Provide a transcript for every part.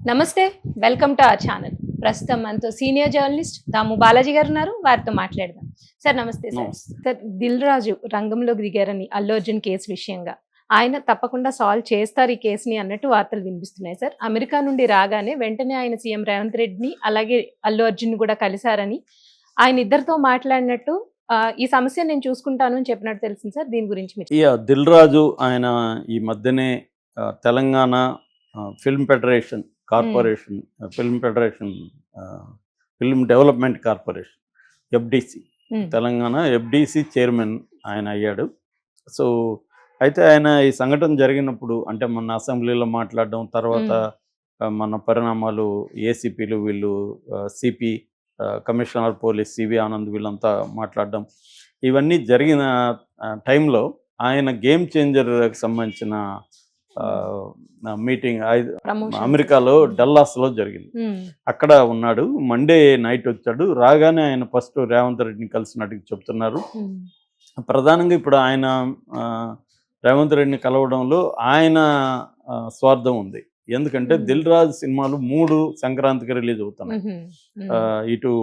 నమస్తే. Welcome to our channel. ప్రస్తుతం మనతో సీనియర్ జర్నలిస్ట్ దాము బాలాజీ గారు ఉన్నారు. వారితో మాట్లాడదాం. సార్ నమస్తే సార్. సార్ దిల్ రాజు రంగంలోకి దిగారని అల్లు అర్జున్ కేసు విషయంగా ఆయన తప్పకుండా సాల్వ్ చేస్తారు ఈ కేసుని అన్నట్టు వార్తలు వినిపిస్తున్నాయి సార్. అమెరికా నుండి రాగానే వెంటనే ఆయన సీఎం రేవంత్ రెడ్డిని అలాగే అల్లు అర్జున్ కూడా కలిశారని ఆయన ఇద్దరితో మాట్లాడినట్టు ఈ సమస్య నేను చూసుకుంటాను అని చెప్పినట్టు తెలిసింది సార్. దీని గురించి మీరు దిల్ రాజు ఆయన ఈ మధ్యనే Telangana film federation corporation film development corporation FDC Telangana FDC chairman ఆయన అయ్యాడు. సో అయితే ఆయన ఈ సంఘటన జరిగినప్పుడు అంటే మన అసెంబ్లీలో మాట్లాడడం తర్వాత మన పరిణామాలు ఏసీపీలు వీళ్ళు CP commissioner police CV Anand వీళ్ళంతా మాట్లాడడం ఇవన్నీ జరిగిన టైంలో ఆయన గేమ్ చేంజర్కి సంబంధించిన మీటింగ్ అమెరికాలో డల్లాస్లో జరిగింది. అక్కడ ఉన్నాడు. మండే నైట్ వచ్చాడు. రాగానే ఆయన ఫస్ట్ రేవంత్ రెడ్డిని కలిసినట్టు చెప్తున్నారు. ప్రధానంగా ఇప్పుడు ఆయన రేవంత్ రెడ్డిని కలవడంలో ఆయన స్వార్థం ఉంది. ఎందుకంటే దిల్ రాజు సినిమాలు 3 సంక్రాంతికి రిలీజ్ అవుతున్నాయి. ఇటు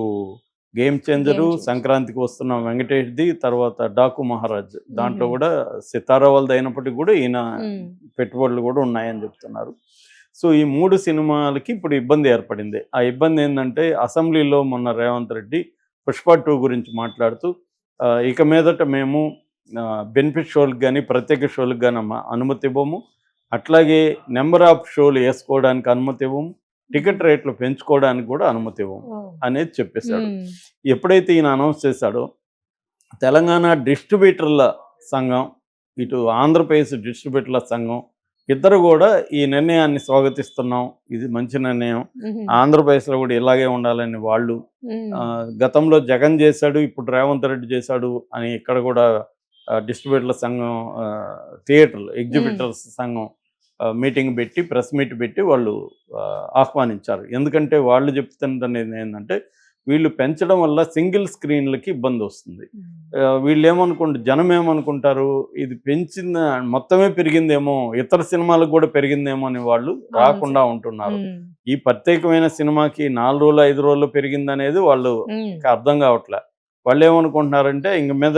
గేమ్ చేంజరు, సంక్రాంతికి వస్తున్న వెంకటేష్ది, తర్వాత డాకు మహారాజ్ దాంట్లో కూడా సితారా వాళ్ళది అయినప్పటికీ కూడా ఈయన పెట్టుబడులు కూడా ఉన్నాయని చెప్తున్నారు. సో ఈ 3 సినిమాలకి ఇప్పుడు ఇబ్బంది ఏర్పడింది. ఆ ఇబ్బంది ఏంటంటే అసెంబ్లీలో మొన్న రేవంత్ రెడ్డి పుష్ప 2 గురించి మాట్లాడుతూ ఇక మీదట మేము బెనిఫిట్ షోలకు కానీ ప్రత్యేక షోలకు కానీ అనుమతి ఇవ్వము, అట్లాగే నెంబర్ ఆఫ్ షోలు వేసుకోవడానికి అనుమతి ఇవ్వము, టికెట్ రేట్లు పెంచుకోవడానికి కూడా అనుమతి ఇవ్వము అనేది చెప్పేశాడు. ఎప్పుడైతే ఈయన అనౌన్స్ చేశాడో తెలంగాణ డిస్ట్రిబ్యూటర్ల సంఘం ఇటు ఆంధ్రప్రదేశ్ డిస్ట్రిబ్యూటర్ల సంఘం ఇద్దరు కూడా ఈ నిర్ణయాన్ని స్వాగతిస్తున్నాం, ఇది మంచి నిర్ణయం, ఆంధ్రప్రదేశ్లో కూడా ఇలాగే ఉండాలని వాళ్ళు గతంలో జగన్ చేశాడు, ఇప్పుడు రేవంత్ రెడ్డి చేశాడు అని ఇక్కడ కూడా డిస్ట్రిబ్యూటర్ల సంఘం థియేటర్లు ఎగ్జిబిటర్స్ సంఘం మీటింగ్ పెట్టి ప్రెస్ మీట్ పెట్టి వాళ్ళు ఆహ్వానించారు. ఎందుకంటే వాళ్ళు చెప్తున్నది ఏంటంటే వీళ్ళు పెంచడం వల్ల సింగిల్ స్క్రీన్లకి ఇబ్బంది వస్తుంది. వీళ్ళు జనం ఏమనుకుంటారు, ఇది పెంచిన మొత్తమే పెరిగిందేమో, ఇతర సినిమాలకు కూడా పెరిగిందేమో అని వాళ్ళు రాకుండా ఉంటున్నారు. ఈ ప్రత్యేకమైన సినిమాకి 4 రోజులు 5 రోజులు పెరిగిందనేది వాళ్ళు అర్థం కావట్లే. వాళ్ళు ఏమనుకుంటున్నారంటే ఇంక మీద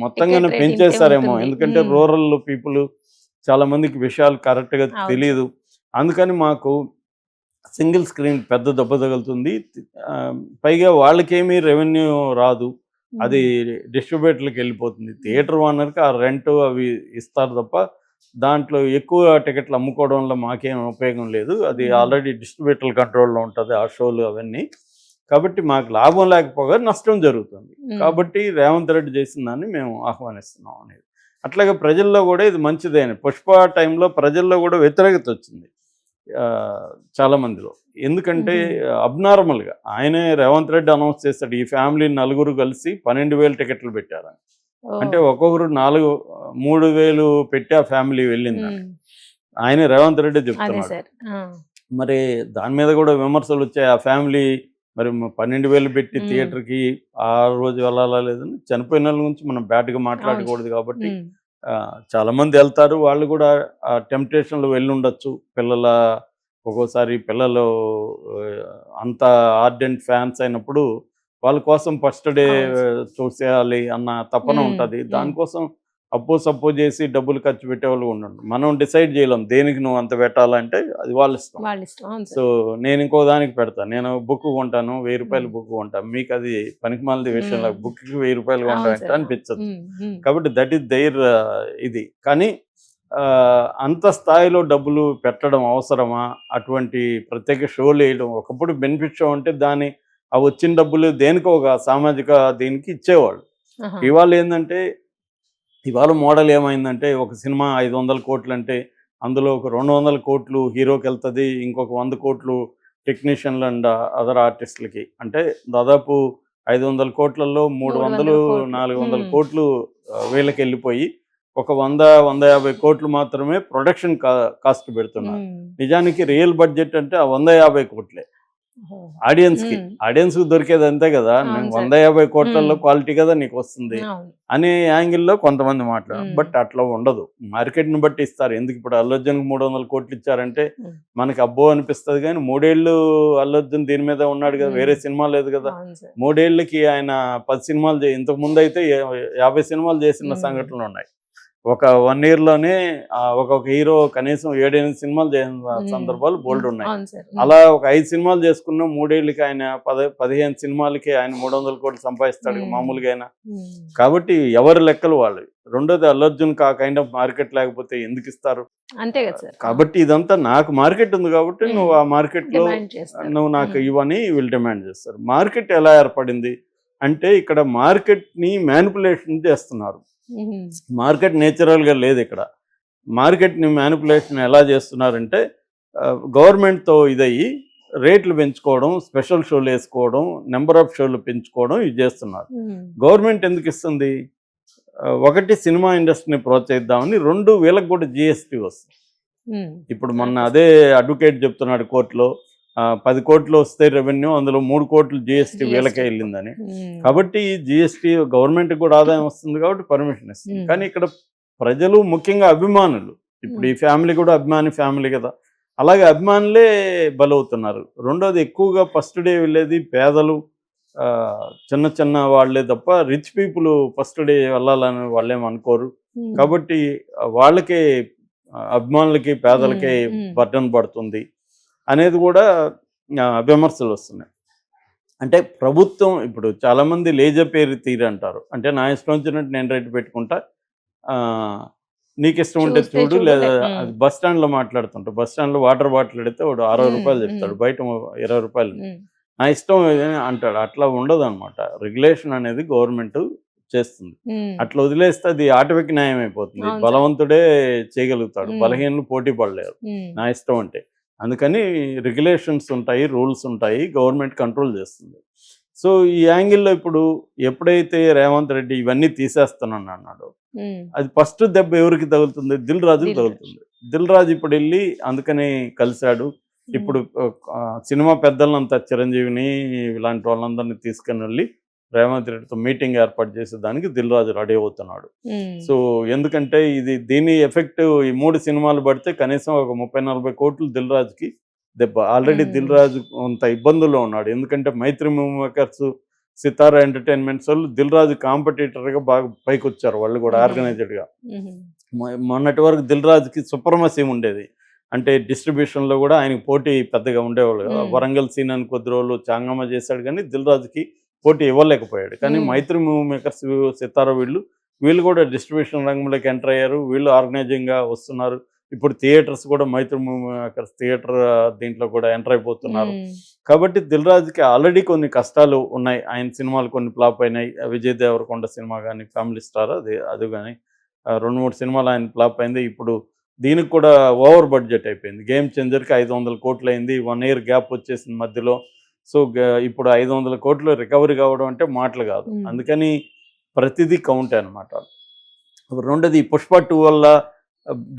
మొత్తంగానే పెంచేస్తారేమో, ఎందుకంటే రూరల్ పీపుల్ చాలా మందికి విషయాలు కరెక్ట్గా తెలియదు. అందుకని మాకు సింగిల్ స్క్రీన్ పెద్ద దెబ్బ తగులుతుంది, పైగా వాళ్ళకేమీ రెవెన్యూ రాదు, అది డిస్ట్రిబ్యూటర్లకు వెళ్ళిపోతుంది. థియేటర్ ఓనర్కి ఆ రెంట్ అవి ఇస్తారు తప్ప దాంట్లో ఎక్కువ టికెట్లు అమ్ముకోవడం వల్ల మాకేం ఉపయోగం లేదు, అది ఆల్రెడీ డిస్ట్రిబ్యూటర్ల కంట్రోల్లో ఉంటుంది ఆ షోలు అవన్నీ. కాబట్టి మాకు లాభం లేకపోగా నష్టం జరుగుతుంది. కాబట్టి రేవంత్ రెడ్డి చేసిన దాన్ని మేము ఆహ్వానిస్తున్నాం అనేది. అట్లాగే ప్రజల్లో కూడా ఇది మంచిదే అని పుష్ప టైంలో ప్రజల్లో కూడా వ్యతిరేకత వచ్చింది చాలామందిలో. ఎందుకంటే అబ్నార్మల్గా ఆయనే రేవంత్ రెడ్డి అనౌన్స్ చేస్తాడు ఈ ఫ్యామిలీ 4 కలిసి 12,000 టికెట్లు పెట్టారని. అంటే ఒక్కొక్కరు 3,000 పెట్టి ఆ ఫ్యామిలీ వెళ్ళింది ఆయనే రేవంత్ రెడ్డి చెప్తున్నాడు. మరి దాని మీద కూడా విమర్శలు వచ్చాయి. ఆ ఫ్యామిలీ మరి 12,000 పెట్టి థియేటర్కి ఆ రోజు వెళ్ళాలా లేదని, చనిపోయిన వాళ్ళ గురించి మనం బ్యాడ్గా మాట్లాడకూడదు కాబట్టి చాలామంది వెళ్తారు. వాళ్ళు కూడా ఆ టెంప్టేషన్లో వెళ్ళి ఉండొచ్చు. ఒక్కోసారి పిల్లలు అంత ఆర్డెంట్ ఫ్యాన్స్ అయినప్పుడు వాళ్ళ కోసం ఫస్ట్ డే చూసేయాలి అన్న తపన ఉంటుంది. దానికోసం సపోజ్ చేసి డబ్బులు ఖర్చు పెట్టేవాళ్ళు ఉండరు. మనం డిసైడ్ చేయలేం దేనికి నువ్వు అంత పెట్టాలంటే, అది వాళ్ళ ఇష్టం. సో నేను ఇంకో దానికి పెడతాను, నేను బుక్ కొంటాను 1,000 రూపాయలు బుక్ కొంటాను, మీకు అది పనికిమాలిన విషయం లేదు, బుక్కి 1,000 రూపాయలు కొంటానంటే అనిపించదు. కాబట్టి దట్ ఈస్ దైర్ ఇది. కానీ అంత స్థాయిలో డబ్బులు పెట్టడం అవసరమా? అటువంటి ప్రత్యేక షోలు వేయడం, ఒకప్పుడు బెనిఫిట్ షో అంటే దాని ఆ వచ్చిన డబ్బులు దేనికో ఒక సామాజిక దీనికి ఇచ్చేవాళ్ళు. ఇవాళ ఏంటంటే ఇవాళ మోడల్ ఏమైందంటే ఒక సినిమా 500 కోట్లు అంటే అందులో ఒక 200 కోట్లు హీరోకి వెళ్తుంది, ఇంకొక 100 కోట్లు టెక్నీషియన్లు అండ్ అదర్ ఆర్టిస్టులకి. అంటే దాదాపు 500 కోట్లలో 300 400 కోట్లు వీళ్ళకి వెళ్ళిపోయి ఒక 100-150 కోట్లు మాత్రమే ప్రొడక్షన్ కాస్ట్ పెడుతున్నారు. నిజానికి రియల్ బడ్జెట్ అంటే ఆ 150 కోట్లే. ఆడియన్స్ కి దొరికేది అంతే కదా, అవును సార్. 150 కోట్లలో క్వాలిటీ కదా నీకు వస్తుంది అవును. అనే యాంగిల్లో కొంతమంది మాట్లాడారు. బట్ అట్లా ఉండదు, మార్కెట్ ని బట్టి ఇస్తారు. ఎందుకు ఇప్పుడు అల్లు అర్జున్ 300 కోట్లు ఇచ్చారంటే మనకి అబ్బో అనిపిస్తుంది, కానీ 3 ఏళ్ళు అల్లు అర్జున్ దీని మీద ఉన్నాడు కదా, వేరే సినిమా లేదు కదా. అవును సార్. 3 ఏళ్ళకి ఆయన 10 సినిమాలు ఇంతకు ముందు అయితే 50 సినిమాలు చేసిన సంఘటనలు ఉన్నాయి. ఒక 1 year లోనే ఒక్కొక్క హీరో కనీసం 7-8 సినిమాలు చేసిన సందర్భాలు బోల్డ్ ఉన్నాయి. అవును సార్. అలా ఒక 5 సినిమాలు చేసుకున్న 3 ఏళ్ళకి ఆయన 15 సినిమాలకి ఆయన 300 కోట్లు సంపాదిస్తాడు మామూలుగా అయినా. కాబట్టి ఎవరి లెక్కలు వాళ్ళు. రెండోది అల్లు అర్జున్ ఆ కైండ్ ఆఫ్ మార్కెట్ లేకపోతే ఎందుకు ఇస్తారు? అంతే కదా సార్. కాబట్టి ఇదంతా నాకు మార్కెట్ ఉంది కాబట్టి నువ్వు ఆ మార్కెట్ లో డిమాండ్ చేస్తారు. నువ్వు నాకు ఇవ్వని వీళ్ళు డిమాండ్ చేస్తారు. మార్కెట్ ఎలా ఏర్పడింది అంటే ఇక్కడ మార్కెట్ ని మ్యానిపులేషన్ చేస్తున్నారు. మార్కెట్ నేచురల్ గా లేదు ఇక్కడ. మార్కెట్ ని మ్యానిపులేషన్ ఎలా చేస్తున్నారంటే గవర్నమెంట్తో ఇదయ్యి రేట్లు పెంచుకోవడం, స్పెషల్ షోలు వేసుకోవడం, నెంబర్ ఆఫ్ షోలు పెంచుకోవడం ఇది చేస్తున్నారు. గవర్నమెంట్ ఎందుకు ఇస్తుంది? ఒకటి సినిమా ఇండస్ట్రీని ప్రోత్సహిద్దామని, 2 వీళ్ళకి కూడా జిఎస్టీ వస్తుంది. ఇప్పుడు మొన్న అదే అడ్వకేట్ చెప్తున్నాడు కోర్టులో 10 కోట్లు వస్తే రెవెన్యూ, అందులో 3 కోట్లు జిఎస్టీ వీళ్ళకే వెళ్ళిందని. కాబట్టి జిఎస్టీ గవర్నమెంట్ కూడా ఆదాయం వస్తుంది కాబట్టి పర్మిషన్ ఇస్తుంది. కానీ ఇక్కడ ప్రజలు ముఖ్యంగా అభిమానులు, ఇప్పుడు ఈ ఫ్యామిలీ కూడా అభిమాని ఫ్యామిలీ కదా, అలాగే అభిమానులే బలవుతున్నారు. రెండోది ఎక్కువగా ఫస్ట్ డే వెళ్ళేది పేదలు, చిన్న చిన్న వాళ్ళే తప్ప రిచ్ పీపుల్ ఫస్ట్ డే వెళ్ళాలని వాళ్ళేం అనుకోరు. కాబట్టి వాళ్ళకే అభిమానులకి పేదలకే బర్డన్ పడుతుంది అనేది కూడా విమర్శలు వస్తున్నాయి. అంటే ప్రభుత్వం ఇప్పుడు చాలామంది లేజపేరు తీరు అంటారు. అంటే నా ఇష్టం వచ్చినట్టు నేను రేటు పెట్టుకుంటా, నీకు ఇష్టం ఉంటే చూడు, లేదా అది బస్ స్టాండ్లో మాట్లాడుతుంటా. బస్ స్టాండ్లో వాటర్ బాటిల్ అడిగితే వాడు 60 రూపాయలు చెప్తాడు, బయట 20 రూపాయలు. నా ఇష్టం అంటాడు. అట్లా ఉండదు అనమాట. రెగ్యులేషన్ అనేది గవర్నమెంట్ చేస్తుంది. అట్లా వదిలేస్తే అది ఆటవిక న్యాయం అయిపోతుంది. బలవంతుడే చేయగలుగుతాడు, బలహీనలు పోటీ పడలేరు నా ఇష్టం అంటే. అందుకని రెగ్యులేషన్స్ ఉంటాయి, రూల్స్ ఉంటాయి, గవర్నమెంట్ కంట్రోల్ చేస్తుంది. సో ఈ యాంగిల్లో ఇప్పుడు ఎప్పుడైతే రేవంత్ రెడ్డి ఇవన్నీ తీసేస్తానని అన్నాడు, అది ఫస్ట్ దెబ్బ ఎవరికి తగులుతుంది? దిల్ రాజుకి తగులుతుంది. దిల్ రాజు ఇప్పుడు వెళ్ళి అందుకని కలిశాడు. ఇప్పుడు సినిమా పెద్దలంతా చిరంజీవిని ఇలాంటి వాళ్ళందరినీ తీసుకుని వెళ్ళి రేవంత్ రెడ్డితో మీటింగ్ ఏర్పాటు చేసేదానికి దిల్ రాజు రెడీ అవుతున్నాడు. సో ఎందుకంటే దీని ఎఫెక్ట్ ఈ 3 సినిమాలు పడితే కనీసం ఒక 30-40 కోట్లు దిల్ రాజుకి దెబ్బ. ఆల్రెడీ దిల్ రాజు కొంత ఇబ్బందుల్లో ఉన్నాడు. ఎందుకంటే మైత్రి మూవీ మేకర్స్, సితారా ఎంటర్టైన్మెంట్స్ వాళ్ళు దిల్ రాజు కాంపిటీటర్గా బాగా పైకి వచ్చారు. వాళ్ళు కూడా ఆర్గనైజ్డ్గా. మొన్నటి వరకు దిల్ రాజుకి సుప్రమసీ ఉండేది. అంటే డిస్ట్రిబ్యూషన్లో కూడా ఆయనకి పోటీ పెద్దగా ఉండేవాళ్ళు కదా. వరంగల్ సీన్ అని కొద్ది రోజులు చాంగమ్మ చేశాడు, కానీ దిల్ రాజుకి పోటీ ఇవ్వలేకపోయాడు. కానీ మైత్రి మూవీ మేకర్స్, సితారా వీళ్ళు కూడా డిస్ట్రిబ్యూషన్ రంగంలోకి ఎంటర్ అయ్యారు. వీళ్ళు ఆర్గనైజింగ్గా వస్తున్నారు. ఇప్పుడు థియేటర్స్ కూడా మైత్రి మూవీ మేకర్స్ థియేటర్ దీంట్లో కూడా ఎంటర్ అయిపోతున్నారు. కాబట్టి దిల్ రాజుకి ఆల్రెడీ కొన్ని కష్టాలు ఉన్నాయి. ఆయన సినిమాలు కొన్ని ఫ్లాప్ అయినాయి. విజయ్ దేవరకొండ సినిమా కానీ, ఫ్యామిలీ స్టార్ అది కానీ 2-3 సినిమాలు ఆయన ఫ్లాప్ అయింది. ఇప్పుడు దీనికి కూడా ఓవర్ బడ్జెట్ అయిపోయింది. గేమ్ చేంజర్కి 500 కోట్లు అయింది. 1 year గ్యాప్ వచ్చేసింది మధ్యలో. సో ఇప్పుడు 500 కోట్లు రికవరీ కావడం అంటే మాటలు కాదు. అందుకని ప్రతిదీ కౌంట్ అనమాట. రెండోది పుష్ప 2 వల్ల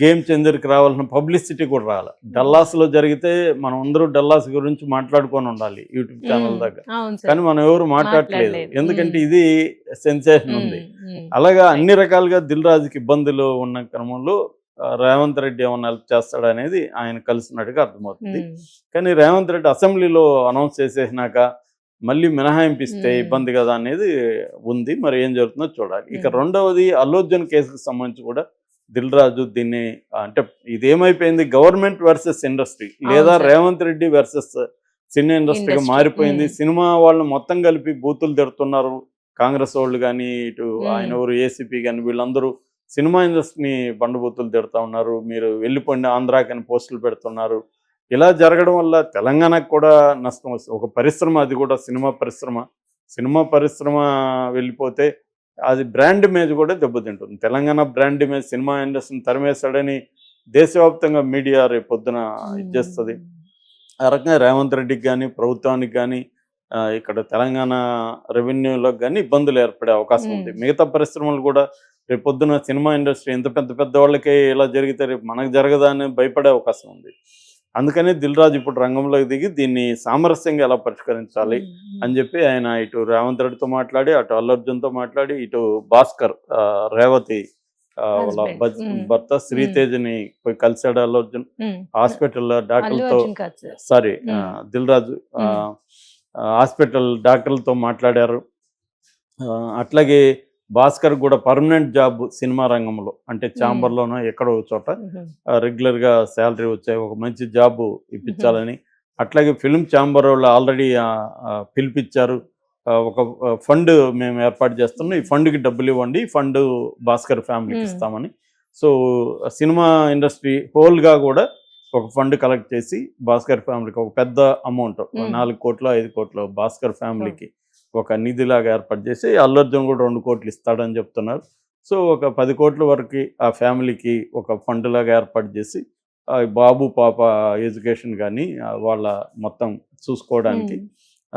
గేమ్ చేంజర్కి రావాల్సిన పబ్లిసిటీ కూడా రావాలి. డల్లాస్లో జరిగితే మనం అందరూ డల్లాస్ గురించి మాట్లాడుకొని ఉండాలి యూట్యూబ్ ఛానల్ దగ్గర, కానీ మనం ఎవరు మాట్లాడలేదు. ఎందుకంటే ఇది సెన్సేషన్ ఉంది. అలాగా అన్ని రకాలుగా దిల్ రాజుకి ఇబ్బందులు ఉన్న క్రమంలో రేవంత్ రెడ్డి ఏమన్నా హెల్ప్ చేస్తాడనేది ఆయన కలిసినట్టుగా అర్థమవుతుంది. కానీ రేవంత్ రెడ్డి అసెంబ్లీలో అనౌన్స్ చేసేసినాక మళ్ళీ మినహాయింపిస్తే ఇబ్బంది కదా అనేది ఉంది. మరి ఏం జరుగుతుందో చూడాలి. ఇక రెండవది అల్లు అర్జున్ కేసుకు సంబంధించి కూడా దిల్ రాజు దీన్ని అంటే ఇదేమైపోయింది, గవర్నమెంట్ వర్సెస్ ఇండస్ట్రీ లేదా రేవంత్ రెడ్డి వర్సెస్ సినీ ఇండస్ట్రీగా మారిపోయింది. సినిమా వాళ్ళు మొత్తం కలిపి బూతులు తిడుతున్నారు. కాంగ్రెస్ వాళ్ళు కానీ, ఇటు ఆయన ఎవరు ఏసీపీ కానీ, వీళ్ళందరూ సినిమా ఇండస్ట్రీని బండబూతులు తిడుతూ ఉన్నారు. మీరు వెళ్ళిపోండి ఆంధ్రాకని పోస్టులు పెడుతున్నారు. ఇలా జరగడం వల్ల తెలంగాణకు కూడా నష్టం వస్తుంది. ఒక పరిశ్రమ, అది కూడా సినిమా పరిశ్రమ వెళ్ళిపోతే అది బ్రాండ్ ఇమేజ్ కూడా దెబ్బతింటుంది. తెలంగాణ బ్రాండ్ ఇమేజ్ సినిమా ఇండస్ట్రీని తరిమేశాడని దేశవ్యాప్తంగా మీడియా రేపు పొద్దున ఇచ్చేస్తుంది. ఆ రకంగా రేవంత్ రెడ్డికి కానీ, ప్రభుత్వానికి కానీ, ఇక్కడ తెలంగాణ రెవెన్యూలకు కానీ ఇబ్బందులు ఏర్పడే అవకాశం ఉంది. మిగతా పరిశ్రమలు కూడా రేపు పొద్దున సినిమా ఇండస్ట్రీ ఎంత పెద్ద వాళ్ళకే ఇలా జరిగితే రేపు మనకు జరగదా అని భయపడే అవకాశం ఉంది. అందుకనే దిల్ రాజు ఇప్పుడు రంగంలోకి దిగి దీన్ని సామరస్యంగా ఎలా పరిష్కరించాలి అని చెప్పి ఆయన ఇటు రేవంత్ రెడ్డితో మాట్లాడి, అటు అల్లు అర్జున్తో మాట్లాడి, ఇటు భాస్కర్ రేవతి వాళ్ళ Husband. భర్త శ్రీతేజ్ని పోయి కలిశాడు అల్లు అర్జున్. హాస్పిటల్లో అల్లు డాక్టర్లతో అర్జున్ కాదు sir. Sorry Dil Raju Hmm. Hospital డాక్టర్లతో మాట్లాడారు. అట్లాగే భాస్కర్ కూడా పర్మనెంట్ జాబ్ సినిమా రంగంలో, అంటే ఛాంబర్లోనో ఎక్కడో ఒక చోట రెగ్యులర్గా శాలరీ వచ్చే ఒక మంచి జాబ్ ఇప్పించాలని, అట్లాగే ఫిల్మ్ ఛాంబర్ వాళ్ళు ఆల్రెడీ పిలిపించారు. ఒక ఫండ్ మేము ఏర్పాటు చేస్తున్నాం, ఈ ఫండ్కి డబ్బులు ఇవ్వండి, ఈ ఫండ్ భాస్కర్ ఫ్యామిలీకి ఇస్తామని. సో సినిమా ఇండస్ట్రీ హోల్గా కూడా ఒక ఫండ్ కలెక్ట్ చేసి భాస్కర్ ఫ్యామిలీకి ఒక పెద్ద అమౌంట్ 4 కోట్లు 5 కోట్లు భాస్కర్ ఫ్యామిలీకి ఒక నిధిలాగా ఏర్పాటు చేసి, అల్లు అర్జున్ కూడా 2 కోట్లు ఇస్తాడని చెప్తున్నారు. సో ఒక 10 కోట్ల వరకు ఆ ఫ్యామిలీకి ఒక ఫండ్ లాగా ఏర్పాటు చేసి బాబు పాప ఎడ్యుకేషన్ కానీ వాళ్ళ మొత్తం చూసుకోవడానికి